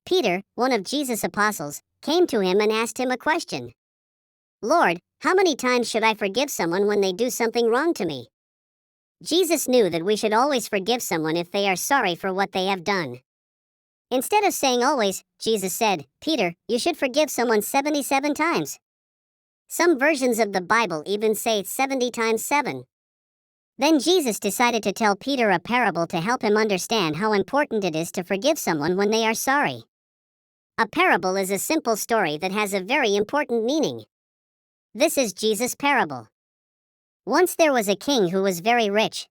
Peter, one of Jesus' apostles, came to him and asked him a question. "Lord, how many times should I forgive someone when they do something wrong to me?" Jesus knew that we should always forgive someone if they are sorry for what they have done. Instead of saying always, Jesus said, "Peter, you should forgive someone 77 times. Some versions of the Bible even say 70 times 7. Then Jesus decided to tell Peter a parable to help him understand how important it is to forgive someone when they are sorry. A parable is a simple story that has a very important meaning. This is Jesus' parable. Once there was a king who was very rich.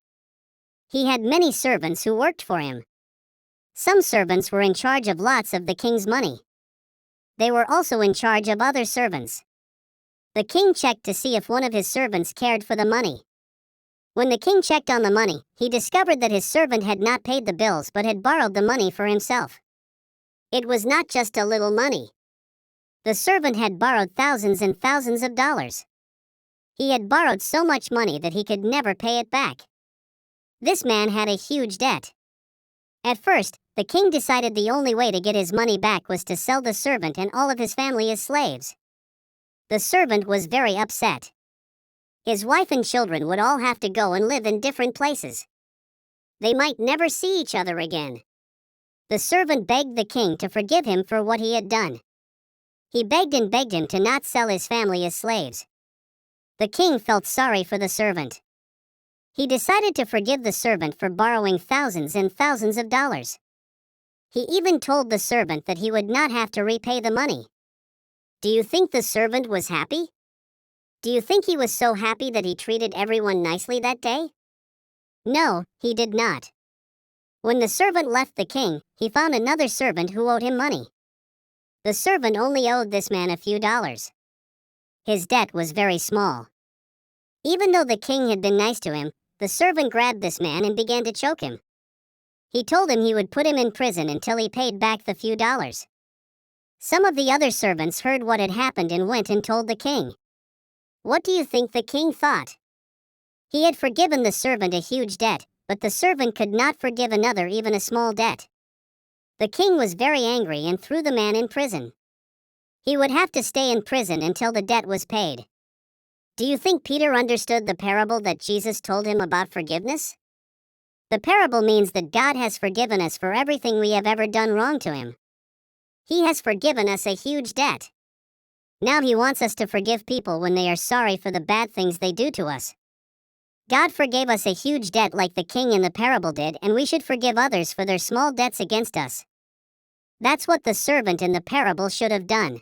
He had many servants who worked for him. Some servants were in charge of lots of the king's money. They were also in charge of other servants. The king checked to see if one of his servants cared for the money. When the king checked on the money, he discovered that his servant had not paid the bills but had borrowed the money for himself. It was not just a little money. The servant had borrowed thousands and thousands of dollars. He had borrowed so much money that he could never pay it back. This man had a huge debt. At first, the king decided the only way to get his money back was to sell the servant and all of his family as slaves. The servant was very upset. His wife and children would all have to go and live in different places. They might never see each other again. The servant begged the king to forgive him for what he had done. He begged and begged him to not sell his family as slaves. The king felt sorry for the servant. He decided to forgive the servant for borrowing thousands and thousands of dollars. He even told the servant that he would not have to repay the money. Do you think the servant was happy? Do you think he was so happy that he treated everyone nicely that day? No, he did not. When the servant left the king, he found another servant who owed him money. The servant only owed this man a few dollars. His debt was very small. Even though the king had been nice to him, the servant grabbed this man and began to choke him. He told him he would put him in prison until he paid back the few dollars. Some of the other servants heard what had happened and went and told the king. What do you think the king thought? He had forgiven the servant a huge debt, but the servant could not forgive another even a small debt. The king was very angry and threw the man in prison. He would have to stay in prison until the debt was paid. Do you think Peter understood the parable that Jesus told him about forgiveness? The parable means that God has forgiven us for everything we have ever done wrong to him. He has forgiven us a huge debt. Now he wants us to forgive people when they are sorry for the bad things they do to us. God forgave us a huge debt like the king in the parable did, and we should forgive others for their small debts against us. That's what the servant in the parable should have done.